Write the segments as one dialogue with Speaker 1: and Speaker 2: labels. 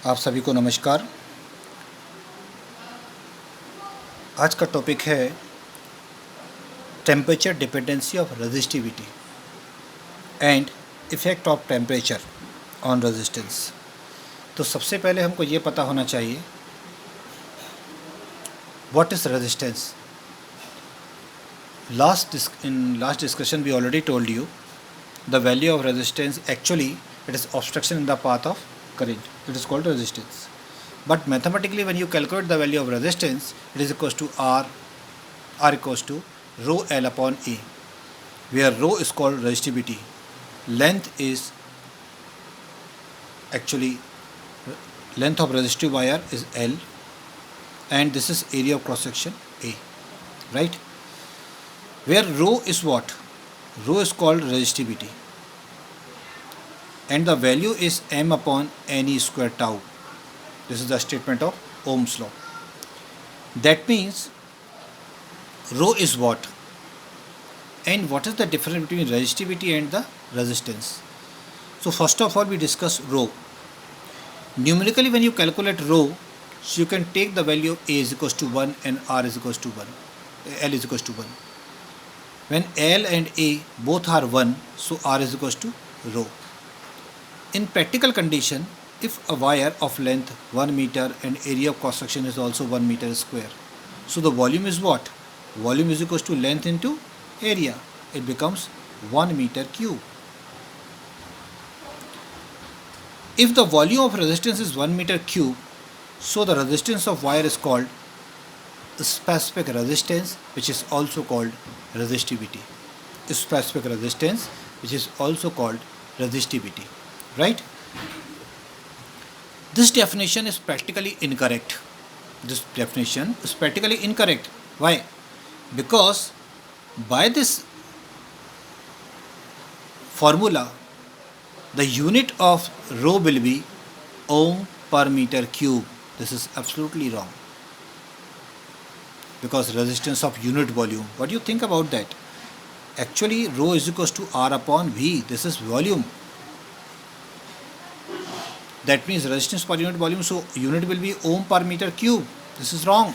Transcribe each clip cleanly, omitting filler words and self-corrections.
Speaker 1: आप सभी को नमस्कार। आज का टॉपिक है temperature dependency of resistivity and effect of temperature on resistance. तो सबसे पहले हमको ये पता होना चाहिए what is resistance. In last discussion we already told you the value of resistance. Actually it is obstruction in the path of current, it is called resistance. But mathematically when you calculate the value of resistance, it is equals to R equals to rho L upon A, where rho is called resistivity, length is actually length of resistive wire is L, and this is area of cross section A, right? Where rho is what? Rho is called resistivity, and the value is m upon Ne square tau. This is the statement of Ohm's law. That means rho is what? And what is the difference between resistivity and the resistance? So first of all we discuss rho. Numerically when you calculate rho, so you can take the value of A is equals to 1 and R is equals to 1, L is equals to 1. When L and A both are 1, so R is equals to rho. In practical condition, if a wire of length 1 meter and area of cross section is also 1 meter square, so the volume is what? Volume is equals to length into area. It becomes 1 meter cube. If the volume of resistance is 1 meter cube, so the resistance of wire is called specific resistance, which is also called resistivity. Specific resistance, which is also called resistivity, right? This definition is practically incorrect. This definition is practically incorrect. Why? Because by this formula, the unit of rho will be ohm per meter cube. This is absolutely wrong, because resistance of unit volume. What do you think about that? Actually rho is equals to R upon V. This is volume. That means resistance per unit volume, so unit will be ohm per meter cube. This is wrong.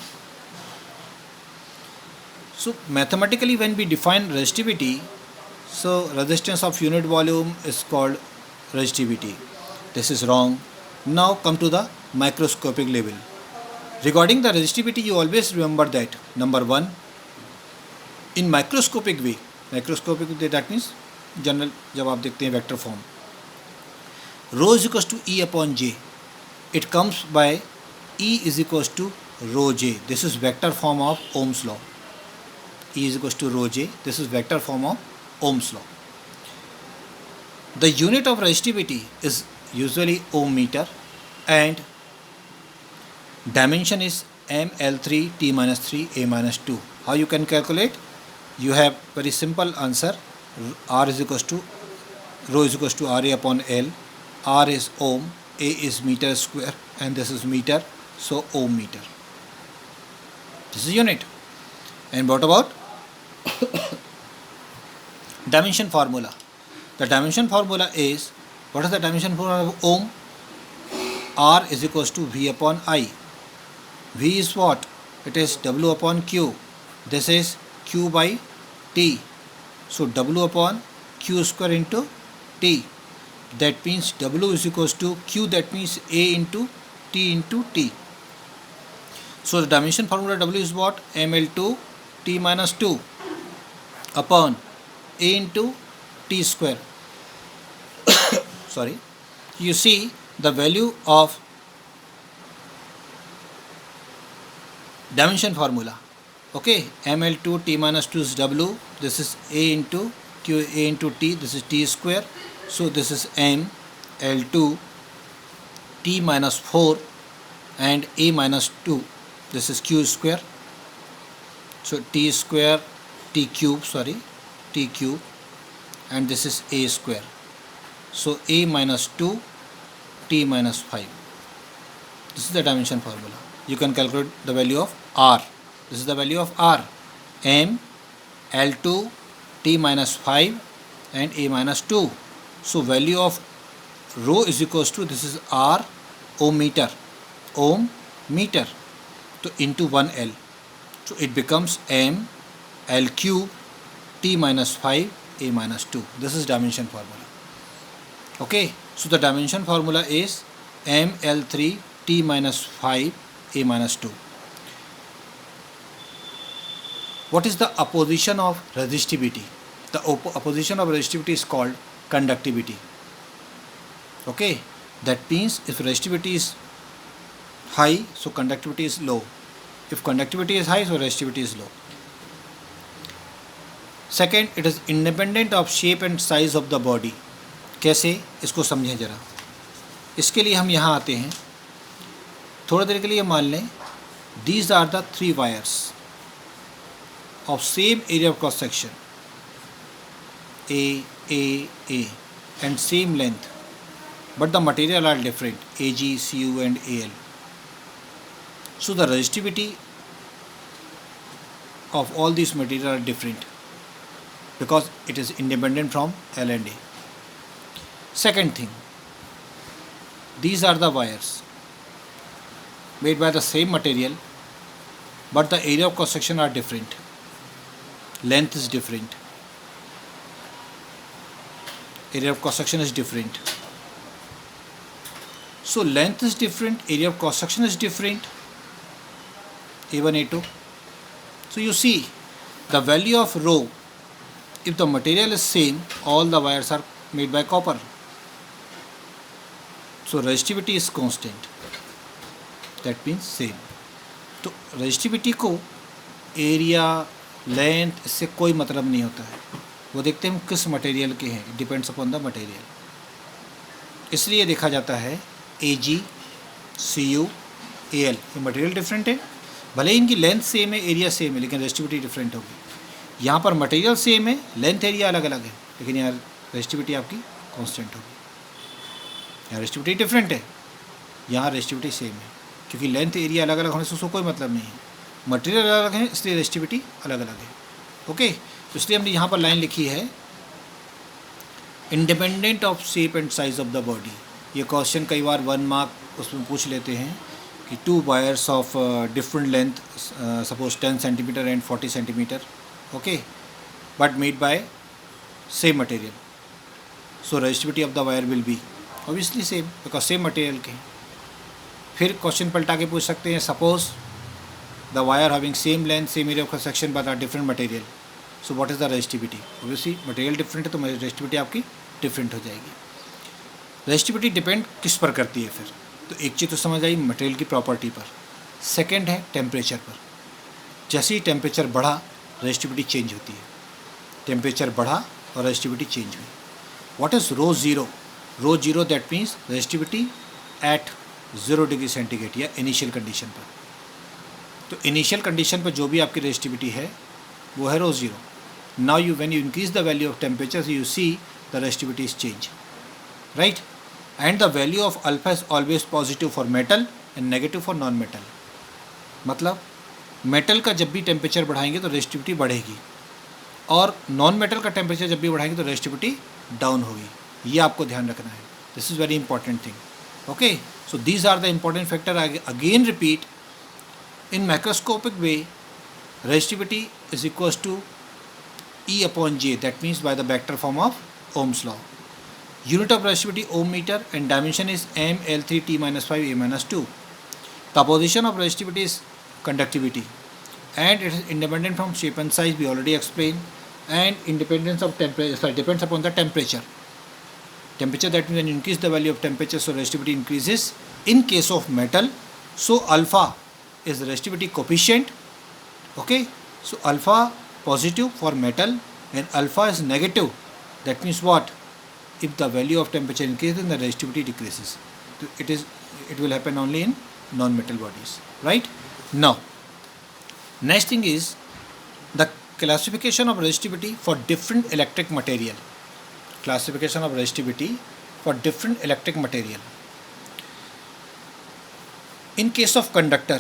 Speaker 1: So mathematically when we define resistivity, so resistance of unit volume is called resistivity. This is wrong. Now come to the microscopic level. Regarding the resistivity, you always remember that number one, in microscopic way that means general, जब आप देखते हैं vector form, rho is equals to E upon J. It comes by E is equals to rho J. This is vector form of Ohm's law. E is equals to rho J. This is vector form of Ohm's law. The unit of resistivity is usually ohm meter, and dimension is ml3 t minus 3 a minus 2. How you can calculate? You have very simple answer. R is equals to rho is equals to Ra upon L. R is ohm, A is meter square, and this is meter, so ohm meter. This is unit. And what about dimension formula? The dimension formula is, what is the dimension formula of ohm? R is equals to V upon I. V is what? It is W upon Q. This is Q by T. So W upon Q square into T. That means W is equals to Q, that means A into T into T. So the dimension formula W is what? ml2 T minus 2 upon A into T square. Sorry. You see the value of dimension formula. Okay, ml2 T minus 2 is W. This is A into Q, A into T. This is T square. So this is m L2 T minus 4 and A minus 2. This is Q square. So T square T cube, T cube, and this is A square. So A minus 2 T minus 5. This is the dimension formula. You can calculate the value of R. This is the value of R. M L2 T minus 5 and A minus 2. So value of rho is equals to, this is R ohm meter, so into 1L, so it becomes m L cube T minus 5 A minus 2. This is dimension formula. Okay, so the dimension formula is m L3 T minus 5 A minus 2. What is the opposition of resistivity? The opposition of resistivity is called conductivity. Okay, that means if resistivity is high, so conductivity is low. If conductivity is high, so resistivity is low. Second, it is independent of shape and size of the body. कैसे, इसको समझें जरा. इसके लिए हम यहाँ आते हैं. थोड़ी देर के लिए मान लें these are the 3 wires of same area of cross section A and same length, but the material are different, Ag, Cu and Al. So the resistivity of all these material are different because it is independent from L and A. Second thing, these are the wires made by the same material, but the area of cross section are different. Length is different. Area of cross section is different. So length is different, area of cross section is different. A1, A2. So you see the value of rho, if the material is same, all the wires are made by copper. So resistivity is constant. That means same. तो resistivity को area, length, इससे कोई मतलब नहीं होता है. वो देखते हैं हम किस मटेरियल के हैं, डिपेंड्स अपॉन द मटेरियल. इसलिए देखा जाता है Ag, Cu, Al, ये मटेरियल डिफरेंट है, भले ही इनकी लेंथ सेम है, एरिया सेम है, लेकिन रेजिस्टिविटी डिफरेंट होगी. यहाँ पर मटेरियल सेम है, लेंथ एरिया अलग अलग है, लेकिन यहाँ रेजिस्टिविटी आपकी कांस्टेंट होगी. यहाँ रेजिस्टिविटी डिफरेंट है, यहाँ रेजिस्टिविटी सेम है, क्योंकि लेंथ एरिया अलग अलग होने से उसको कोई मतलब नहीं है. मटेरियल अलग अलग है, इसलिए रेजिस्टिविटी अलग अलग है. ओके, तो इसलिए हमने यहाँ पर लाइन लिखी है independent of shape and size of the body. ये क्वेश्चन कई बार 1 मार्क उसमें पूछ लेते हैं कि 2 wires of different length, suppose 10 centimeter and 40 centimeter, okay, but made by same material, so resistivity of the wire will be obviously same because same material के. फिर question पलटा के पूछ सकते हैं, suppose the wire having same length, same area of cross section but are different material, so what is the resistivity. Obviously material different है तो resistivity आपकी डिफरेंट हो जाएगी. रेजिस्टिविटी डिपेंड किस पर करती है फिर, तो एक चीज़ तो समझ आई मटेरियल की प्रॉपर्टी पर. सेकंड है टेम्परेचर पर. जैसे ही टेम्परेचर बढ़ा रेजिस्टिविटी चेंज होती है. टेम्परेचर बढ़ा और रेजिस्टिविटी चेंज हुई. What is rho zero? Rho zero that means resistivity at 0 degree centigrade या इनिशियल कंडीशन पर. तो इनिशियल कंडीशन पर जो भी आपकी रेजिस्टिविटी है वो है rho zero. Now you when you increase the value of temperature you see the resistivity is change, right. And the value of alpha is always positive for metal and negative for non metal. मतलब metal का जब भी temperature बढ़ाएंगे तो resistivity बढ़ेगी, और non metal का temperature जब भी बढ़ाएंगे तो रेजिस्टिविटी डाउन होगी. ये आपको ध्यान रखना है. This is very important thing. Okay, so these are the important factor. Again repeat, in macroscopic way resistivity is equals to E upon J, that means by the vector form of Ohm's law. Unit of resistivity ohm meter and dimension is m L3 T minus 5 A minus 2. The opposition of resistivity is conductivity and it is independent from shape and size, we already explained, and independence of temperature depends upon the temperature. Temperature, that means when you increase the value of temperature, so resistivity increases. In case of metal, so alpha is the resistivity coefficient. Okay, so alpha positive for metal and alpha is negative. That means what? If the value of temperature increases, then the resistivity decreases. So it will happen only in non-metal bodies, right? Now, next thing is the classification of resistivity for different electric material. Classification of resistivity for different electric material. In case of conductor,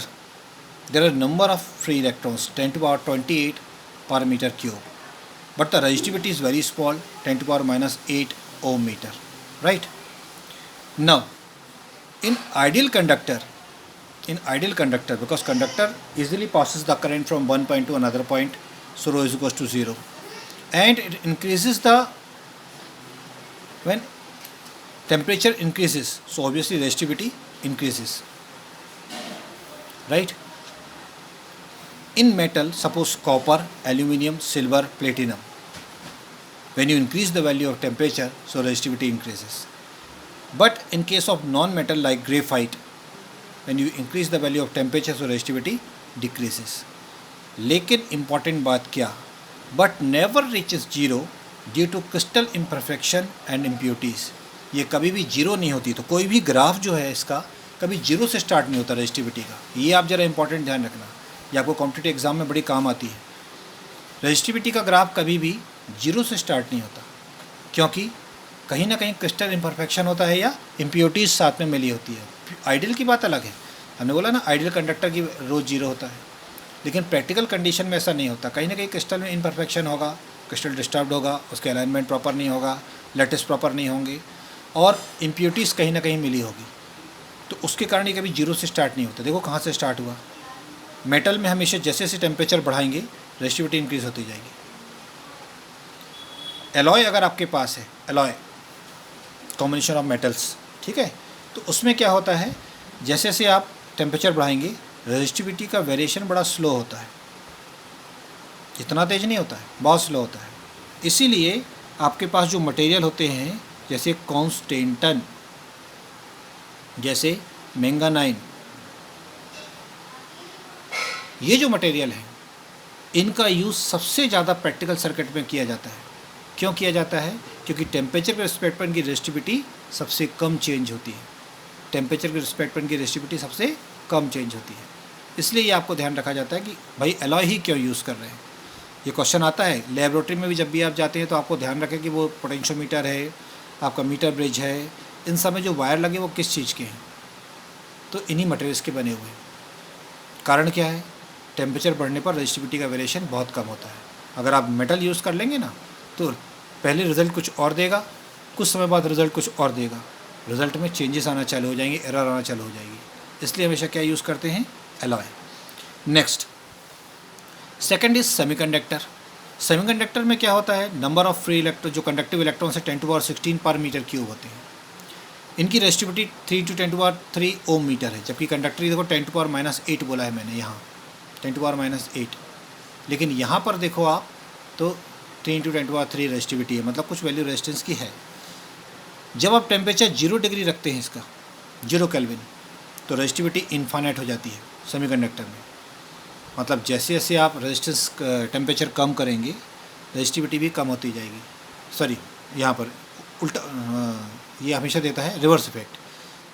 Speaker 1: there are a number of free electrons, 10 to the power 28 per meter cube, but the resistivity is very small, 10 to the power minus 8 ohm meter, right? Now, In ideal conductor, because conductor easily passes the current from one point to another point, so rho is equals to 0, and it increases when temperature increases, so obviously resistivity increases, right? In metal, suppose copper, aluminium, silver, platinum, when you increase the value of temperature, so resistivity increases. But in case of non-metal like graphite, when you increase the value of temperature, so resistivity decreases. लेकिन important बात क्या, but never reaches zero due to crystal imperfection and impurities. ये कभी भी zero नहीं होती, तो कोई भी ग्राफ जो है इसका कभी जीरो से स्टार्ट नहीं होता रेजिस्टिविटी का. ये आप ज़रा इंपॉर्टेंट ध्यान रखना, ये आपको कॉम्पिटिटिव एग्जाम में बड़ी काम आती है. रेजिस्टिविटी का ग्राफ कभी भी जीरो से स्टार्ट नहीं होता, क्योंकि कहीं ना कहीं क्रिस्टल इम्परफेक्शन होता है या इम्प्योरिटीज़ साथ में मिली होती है. आइडियल की बात अलग है, हमने बोला ना आइडियल कंडक्टर की रोज जीरो होता है, लेकिन प्रैक्टिकल कंडीशन में ऐसा नहीं होता. कहीं ना कहीं क्रिस्टल में इम्परफेक्शन होगा, क्रिस्टल डिस्टर्ब्ड होगा, उसके अलाइनमेंट प्रॉपर नहीं होगा, लेटिस प्रॉपर नहीं होंगे, और इम्प्योरिटीज़ कहीं ना कहीं मिली होगी. तो उसके कारण ये कभी जीरो से स्टार्ट नहीं होता. देखो कहाँ से स्टार्ट हुआ. मेटल में हमेशा जैसे जैसे टेम्परेचर बढ़ाएंगे रेजिस्टिविटी इंक्रीज होती जाएगी. एलॉय अगर आपके पास है, एलॉय कॉम्बिनेशन ऑफ मेटल्स, ठीक है, तो उसमें क्या होता है, जैसे जैसे आप टेम्परेचर बढ़ाएंगे रेजिस्टिविटी का वेरिएशन बड़ा स्लो होता है, इतना तेज़ नहीं होता है, बहुत स्लो होता है. इसीलिए आपके पास जो मटेरियल होते हैं जैसे कॉन्स्टेंटन, जैसे मैंगानाइन, ये जो मटेरियल है इनका यूज़ सबसे ज़्यादा प्रैक्टिकल सर्किट में किया जाता है. क्यों किया जाता है? क्योंकि टेम्परेचर के रिस्पेक्ट पर इनकी रेजिस्टिविटी सबसे कम चेंज होती है. टेम्परेचर के रिस्पेक्ट पर इनकी रेजिस्टिविटी सबसे कम चेंज होती है. इसलिए ये आपको ध्यान रखा जाता है कि भाई एलॉय ही क्यों यूज़ कर रहे हैं. ये क्वेश्चन आता है लेबोरेटरी में भी, जब भी आप जाते हैं तो आपको ध्यान रखें कि वो पोटेंशियोमीटर है, आपका मीटर ब्रिज है, इन सब में जो वायर लगे वो किस चीज़ के हैं, तो इन्हीं मटेरियल्स के बने हुए हैं. कारण क्या है? टेम्परेचर बढ़ने पर रेजिस्टिविटी का वेरिएशन बहुत कम होता है. अगर आप मेटल यूज़ कर लेंगे ना तो पहले रिज़ल्ट कुछ और देगा, कुछ समय बाद रिज़ल्ट कुछ और देगा, रिज़ल्ट में चेंजेस आना चालू हो जाएंगे, एरर आना चालू हो जाएगी. इसलिए हमेशा क्या यूज़ करते हैं? Alloy. Next, second is semiconductor. Semiconductor में क्या होता है, नंबर ऑफ फ्री इलेक्ट्रॉन, जो कंडक्टिव इलेक्ट्रॉन्स है 10⁻16 पर मीटर क्यूब होते हैं. इनकी रेजिस्टिविटी 3 × 10⁻³ ओम मीटर है, जबकि कंडक्टर देखो 10⁻−8 बोला है मैंने यहाँ, 10⁻−8. लेकिन यहाँ पर देखो आप तो 3 × 10⁻³ रेजिस्टिविटी है, मतलब कुछ वैल्यू रेजिस्टेंस की है. जब आप टेम्परेचर 0 डिग्री रखते हैं इसका, 0 केल्विन, तो रेजिस्टिविटी इनफाइनाइट हो जाती है सेमीकंडक्टर में. मतलब जैसे जैसे आप रेजिस्टेंस टेम्परेचर कम करेंगे रेजिस्टिविटी भी कम होती जाएगी. सॉरी, यहाँ पर उल्टा, ये हमेशा देता है रिवर्स इफेक्ट.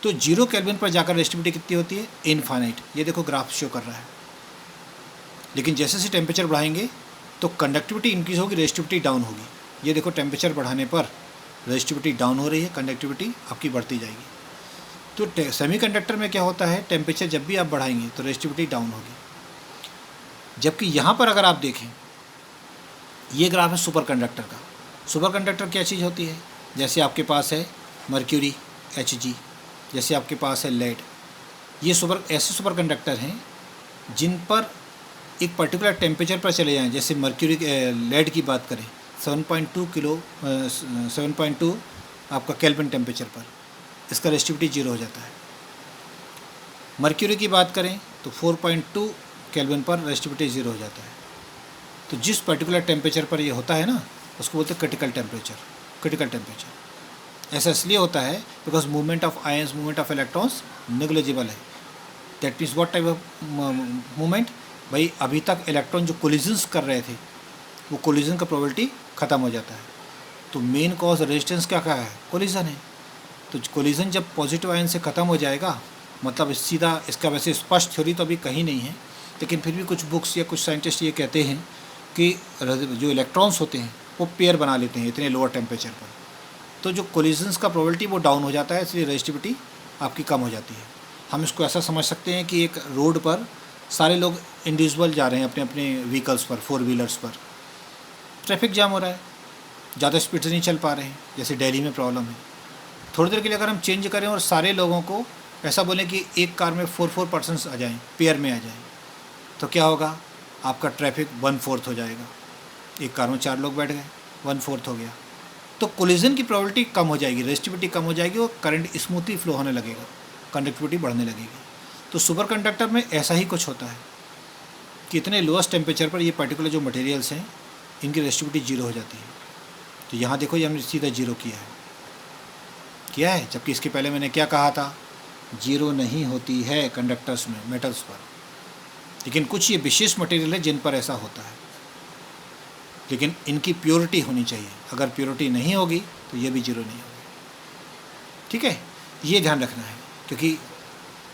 Speaker 1: तो 0 केल्विन पर जाकर रेजिस्टिविटी कितनी होती है? इनफाइनाइट. ये देखो ग्राफ शो कर रहा है. लेकिन जैसे जैसे टेम्परेचर बढ़ाएंगे तो कंडक्टिविटी इंक्रीज होगी, रेजिस्टिविटी डाउन होगी. ये देखो टेम्परेचर बढ़ाने पर रेजिस्टिविटी डाउन हो रही है, कंडक्टिविटी आपकी बढ़ती जाएगी. तो सेमीकंडक्टर में क्या होता है, टेम्परेचर जब भी आप बढ़ाएंगे तो रेजिस्टिविटी डाउन होगी. जबकि यहाँ पर अगर आप देखें, ये ग्राफ है सुपर कंडक्टर का. सुपर कंडक्टर क्या चीज़ होती है? जैसे आपके पास है मर्क्यूरी Hg, जैसे आपके पास है लेड. ये ऐसे सुपर कंडक्टर हैं जिन पर एक पर्टिकुलर टेम्परेचर पर चले जाएं. जैसे मर्क्यूरी लेड की बात करें 7.2 आपका केल्विन टेम्परेचर पर, इसका रेजिस्टिविटी 0 हो जाता है. मर्क्यूरी की बात करें तो 4.2 केल्विन पर रेजिस्टिविटी 0 हो जाता है. तो जिस पर्टिकुलर टेम्परेचर पर ये होता है ना, उसको बोलते हैं क्रिटिकल टेम्परेचर. क्रिटिकल टेम्परेचर ऐसा इसलिए होता है because movement of ions, movement of electrons negligible है. That means what type of movement? भाई अभी तक इलेक्ट्रॉन जो कोलिजन्स कर रहे थे वो कोलिजन का प्रोबेबिलिटी ख़त्म हो जाता है. तो मेन कॉज रेजिस्टेंस क्या है? कोलिजन है. तो कोलिजन जब पॉजिटिव आयन से ख़त्म हो जाएगा, मतलब सीधा इसका वैसे स्पष्ट थ्योरी तो अभी कहीं नहीं है, लेकिन फिर भी कुछ बुक्स या कुछ साइंटिस्ट ये कहते हैं कि जो इलेक्ट्रॉन्स होते हैं वो पेयर बना लेते हैं इतने लोअर टेम्परेचर पर. तो जो कोलिजन्स का प्रोबेबिलिटी वो डाउन हो जाता है, इसलिए रेजिस्टिविटी आपकी कम हो जाती है. हम इसको ऐसा समझ सकते हैं कि एक रोड पर सारे लोग इंडिविजुअल जा रहे हैं अपने अपने व्हीकल्स पर, 4 व्हीलर्स पर. ट्रैफिक जाम हो रहा है, ज़्यादा स्पीड से नहीं चल पा रहे हैं, जैसे दिल्ली में प्रॉब्लम है. थोड़ी देर के लिए अगर हम चेंज करें और सारे लोगों को ऐसा बोलें कि एक कार में 4 पर्सन्स आ जाएं, पेयर में आ जाएं, तो क्या होगा, आपका ट्रैफिक 1/4 हो जाएगा। एक कार में 4 लोग बैठ गए, 1/4 हो गया, तो कोलिजन की प्रोबेबिलिटी कम हो जाएगी, रेजिस्टिविटी कम हो जाएगी और करंट स्मूथली फ्लो होने लगेगा, कंडक्टिविटी बढ़ने लगेगी। तो सुपर कंडक्टर में ऐसा ही कुछ होता है कि इतने लोएस्ट टेम्परेचर पर ये पर्टिकुलर जो मटेरियल्स हैं इनकी रेजिस्टिविटी 0 हो जाती है। तो यहाँ देखो, ये हमने सीधा 0 किया है, जबकि इसके पहले मैंने क्या कहा था, 0 नहीं होती है कंडक्टर्स में, मेटल्स पर। लेकिन कुछ ये विशेष मटेरियल है जिन पर ऐसा होता है, लेकिन इनकी प्योरिटी होनी चाहिए। अगर प्योरिटी नहीं होगी तो ये भी 0 नहीं होगी। ठीक है, ये ध्यान रखना है, क्योंकि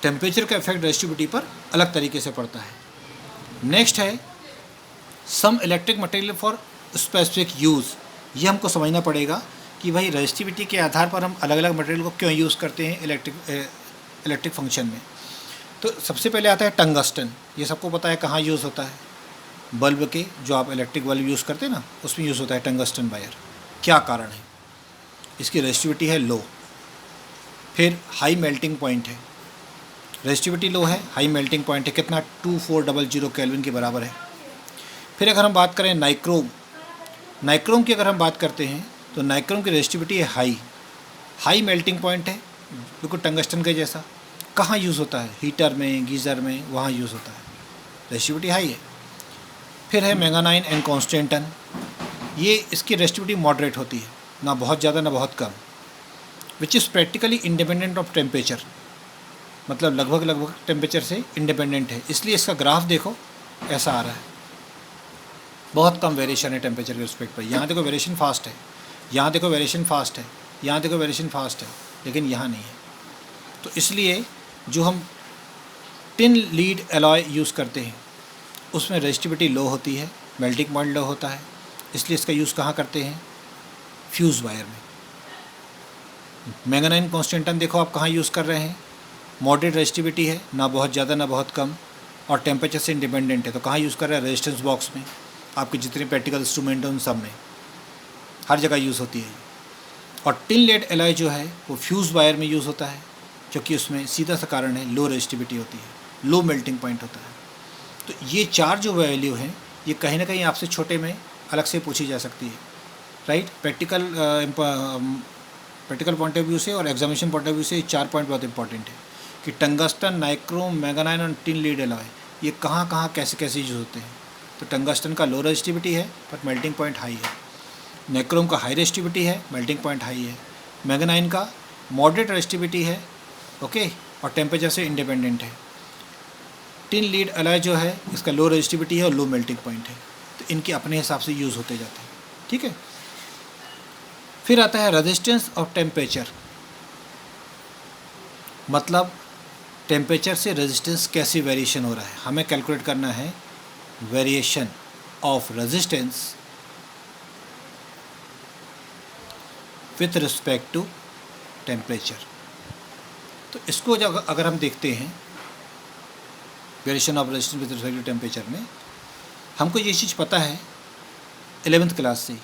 Speaker 1: टेम्परेचर का इफेक्ट रेजिस्टिविटी पर अलग तरीके से पड़ता है। नेक्स्ट है some electric material for specific use. ये हमको समझना पड़ेगा कि भाई रेजिस्टिविटी के आधार पर हम अलग अलग मटेरियल को क्यों यूज़ करते हैं इलेक्ट्रिक फंक्शन में। तो सबसे पहले आता है टंगस्टन। ये सबको पता है कहाँ यूज़ होता है, बल्ब के, जो आप इलेक्ट्रिक बल्ब यूज़ करते हैं ना, उसमें यूज़ होता है टंगस्टन वायर। क्या कारण है, इसकी रेजिस्टिविटी है लो, फिर हाई मेल्टिंग पॉइंट है, रेजिस्टिविटी लो है, हाई मेल्टिंग पॉइंट है, कितना 2400 केल्विन के बराबर है। फिर अगर हम बात करें नाइक्रोम की अगर हम बात करते हैं तो नाइक्रोम की रेजिस्टिविटी है हाई मेल्टिंग पॉइंट है, बिल्कुल टंगस्टन के जैसा। कहाँ यूज़ होता है, हीटर में, गीज़र में, वहाँ यूज़ होता है, रेजिस्टिविटी हाई है। फिर है मैंगानाइन एंड कॉन्स्टेंटन। ये इसकी रेजिस्टिविटी मॉडरेट होती है, ना बहुत ज़्यादा ना बहुत कम, which is practically independent of temperature, मतलब लगभग टेम्परेचर से इंडिपेंडेंट है। इसलिए इसका ग्राफ देखो ऐसा आ रहा है, बहुत कम वेरिएशन है टेम्परेचर के रिस्पेक्ट पर। यहाँ देखो वेरिएशन फास्ट है, यहाँ देखो वेरिएशन फास्ट है, यहाँ देखो वेरिएशन फास्ट है, लेकिन यहाँ नहीं है। तो इसलिए जो हम टिन लीड एलॉय यूज़ करते हैं उसमें रेजिस्टिविटी लो होती है, मेल्टिंग पॉइंट लो होता है, इसलिए इसका यूज़ कहाँ करते हैं, फ्यूज़ वायर में। मैंगानाइन कॉन्स्टेंटन देखो आप कहाँ यूज़ कर रहे हैं, मॉडरेट रेजिस्टिविटी है, ना बहुत ज़्यादा ना बहुत कम, और टेम्परेचर से इंडिपेंडेंट है, तो कहाँ यूज़ कर रहे हैं, रेजिस्टेंस बॉक्स में। आपके जितने प्रैक्टिकल इंस्ट्रूमेंट हैं उन सब में, हर जगह यूज़ होती है। और टिन लेड एलॉय जो है वो फ्यूज़ वायर में यूज़ होता है, क्योंकि उसमें सीधा सा कारण है लो रेजिस्टिविटी होती है, लो मेल्टिंग पॉइंट होता है। तो ये 4 जो वैल्यू हैं ये कहीं ना कहीं आपसे छोटे में अलग से पूछी जा सकती है, right. Practical point of view से और एग्जामिनेशन पॉइंट ऑफ व्यू से 4 पॉइंट बहुत इंपॉर्टेंट है कि टंगस्टन, नाइक्रोम, मैंगानाइन और टिन लीड एलॉय ये कहाँ कहाँ कैसे कैसे यूज़ होते हैं। तो टंगस्टन का लो रेजिस्टिविटी है पर मेल्टिंग पॉइंट हाई है, नाइक्रोम का हाई रेजिस्टिविटी है, मेल्टिंग पॉइंट हाई है, मैंगानाइन का मॉडरेट रेजिस्टिविटी है, ओके, और टेम्परेचर से इंडिपेंडेंट है। टिन लीड एलॉय जो है इसका लो रेजिस्टिविटी है और लो मेल्टिंग पॉइंट है, तो इनके अपने हिसाब से यूज़ होते जाते हैं, ठीक है। फिर आता है रेजिस्टेंस ऑफ टेम्परेचर, मतलब टेम्परेचर से रेजिस्टेंस कैसे वेरिएशन हो रहा है, हमें कैलकुलेट करना है variation of resistance with respect to temperature. तो इसको जब अगर हम देखते हैं variation of resistance with respect to temperature में, हमको ये चीज़ पता है 11th क्लास से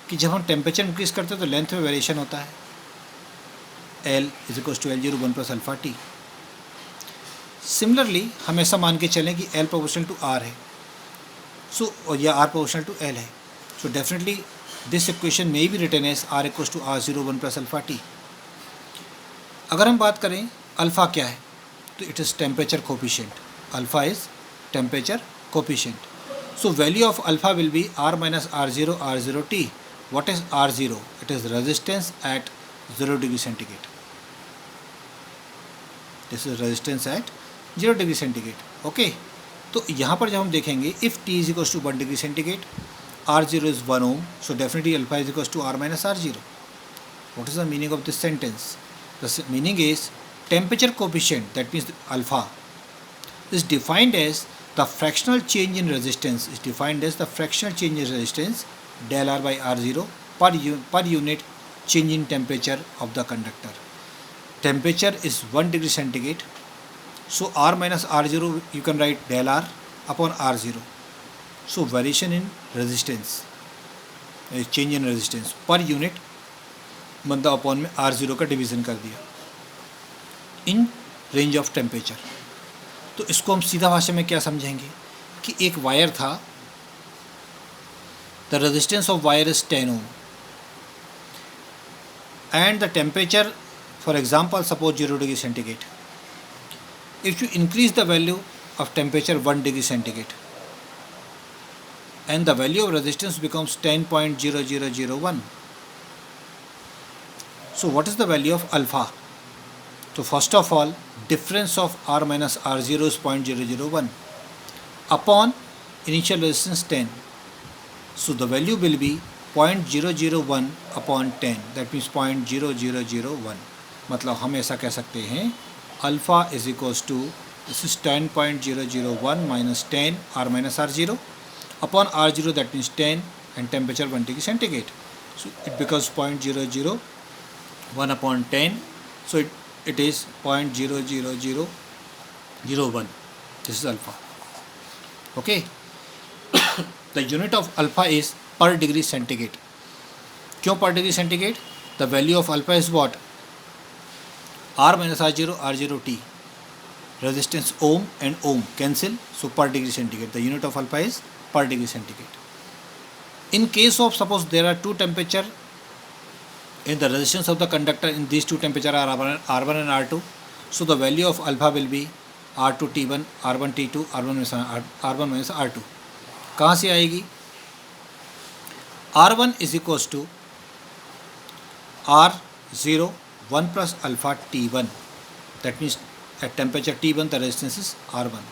Speaker 1: कि जब हम टेम्परेचर इंक्रीज़ करते हैं तो लेंथ में वेरिएशन होता है, L = L0 1 + alpha T। Similarly हम ऐसा मान के चलें कि L प्रोपोर्शनल टू R है, सो या R प्रोपोर्शनल टू L है, सो डेफिनेटली दिस इक्वेशन में भी written as R = R0 1 + alpha T। अगर हम बात करें अल्फ़ा क्या है, तो it is temperature coefficient, alpha is temperature coefficient, so value of alpha will be R - R0 T। What is R0? It is resistance at 0 degree centigrade. This is resistance at 0 degree centigrade. Okay. तो यहाँ पर जब हम देखेंगे if T = 1 degree centigrade, R0 is 1 ohm, so definitely alpha is equal to R minus R0. What is the meaning of this sentence? The meaning is temperature coefficient, that means alpha, is defined as the fractional change in resistance, del R by R0 per unit change in temperature of the conductor. Temperature is 1 degree centigrade, so R minus R0 you can write del R upon R0. So variation in resistance, change in resistance per unit, मतलब upon में R0 का division कर दिया। In range of temperature. तो इसको हम सीधा भाषा में क्या समझेंगे कि एक वायर था, the resistance of wire is 10 ohm and the temperature for example suppose 0 degree centigrade. If you increase the value of temperature 1 degree centigrade and the value of resistance becomes 10.0001. So what is the value of alpha? So first of all, difference of R minus R0 is 0.001 upon initial resistance 10. So the value will be 0.001 upon 10, that means 0.0001. मतलब हम ऐसा कह सकते हैं alpha is equals to this is 10.001 minus 10 R minus R0 upon R0, that means 10 and temperature 1 degree centigrade. So it becomes 0.001 upon 10. So it is 0.00001. This is alpha. Okay. The unit of alpha is per degree centigrade. क्यों per degree centigrade? The value of alpha is what? R minus R0, R0 T. Resistance ohm and ohm cancel, so per degree centigrade. The unit of alpha is per degree centigrade. In case of suppose there are two temperature in the resistance of the conductor, in these two temperature are R1 and R2, so the value of alpha will be R2 T1, R1 T2, R1 minus R2. कहाँ से आएगी? R1 is equals to R0 1 plus alpha T1, that means at temperature T1 the resistance is R1.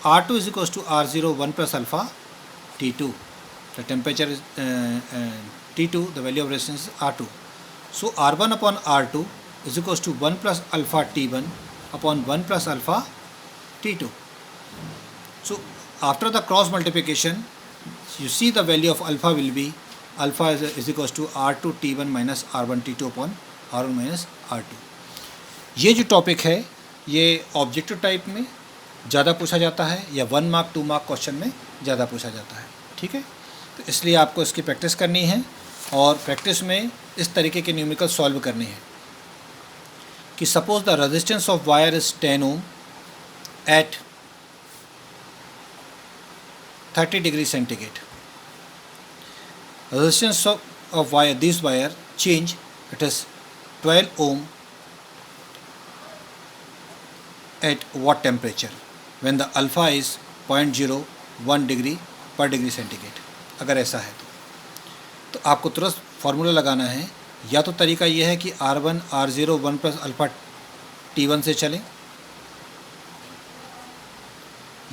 Speaker 1: R2 is equals to R0 1 plus alpha T2. The temperature is T2, the value of resistance is R2. So R1 upon R2 is equals to 1 plus alpha T1 upon 1 plus alpha T2. So after the cross multiplication, you see the value of alpha will be alpha is equals to R2 T1 minus R1 T2 upon R1 minus R2. ये जो topic है ये objective type में ज़्यादा पूछा जाता है या 1 मार्क 2 मार्क क्वेश्चन में ज़्यादा पूछा जाता है, ठीक है। तो इसलिए आपको इसकी प्रैक्टिस करनी है और प्रैक्टिस में इस तरीके के न्यूमेरिकल सॉल्व करने हैं कि suppose the resistance of wire is 10 ohm at 30 degree centigrade. Resistance of wire, this wire change, it is 12 ohm at what temperature when the alpha is 0.01 degree per degree centigrade। अगर ऐसा है तो आपको तुरंत formula लगाना है। या तो तरीका यह है कि R1 R0 1 plus alpha T1 से चलें,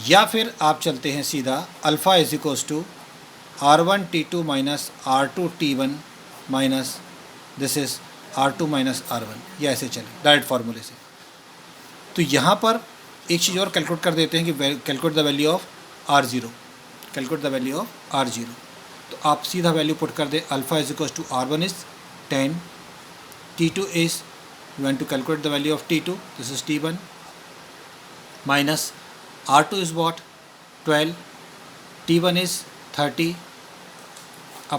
Speaker 1: या फिर आप चलते हैं सीधा alpha is equals to R1 T2 minus R2 T1 minus this is R2 minus R1, या ऐसे चलें डायरेक्ट फार्मूले से। तो यहाँ पर एक चीज़ और कैलकुलेट कर देते हैं कि calculate the value of R0, calculate the value of R0। तो आप सीधा वैल्यू पुट कर दे, alpha is equals to R1 is 10, T2 is, you want to calculate the value of T2, this is T1 minus R2 is what 12, T1 is 30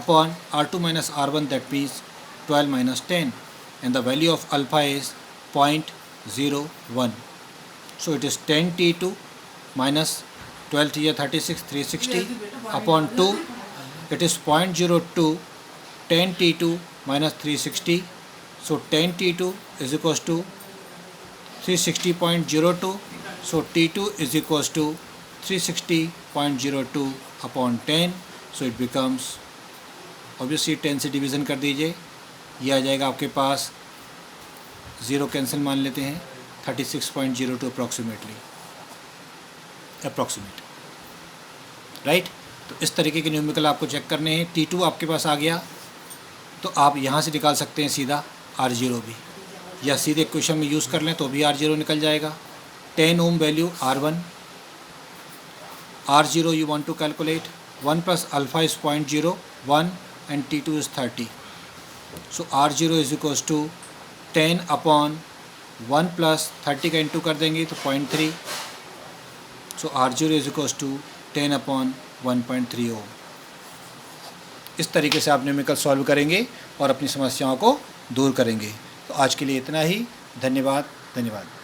Speaker 1: upon R2 minus R1, that means 12 minus 10, and the value of alpha is 0.01. So it is 10 T2 minus 12 T 36 360 upon 2. It is 0.02. 10 T2 minus 360. So 10 T2 is equals to 360.02. So T2 is equals to 360.02 upon 10. So it becomes, obviously 10 से division कर दीजिए, ये आ जाएगा आपके पास, zero cancel मान लेते हैं, 36.02 approximate, right. तो इस तरीके के न्यूमेरिकल आपको चेक करने हैं। T2 आपके पास आ गया तो आप यहाँ से निकाल सकते हैं सीधा R0 भी, या सीधे इक्वेशन में यूज़ कर लें तो भी R0 निकल जाएगा। 10 ओम value R1, R0 you want to calculate, 1 plus alpha is 0.01 and T2 is 30. So R0 is equals to 10 upon 1 plus 30 का इंटू कर देंगे तो 0.3. So R0 is equals to 10 upon 1.3 ओम। इस तरीके से आप न्यूमेरिकल सॉल्व करेंगे और अपनी समस्याओं को दूर करेंगे। तो आज के लिए इतना ही, धन्यवाद। धन्यवाद।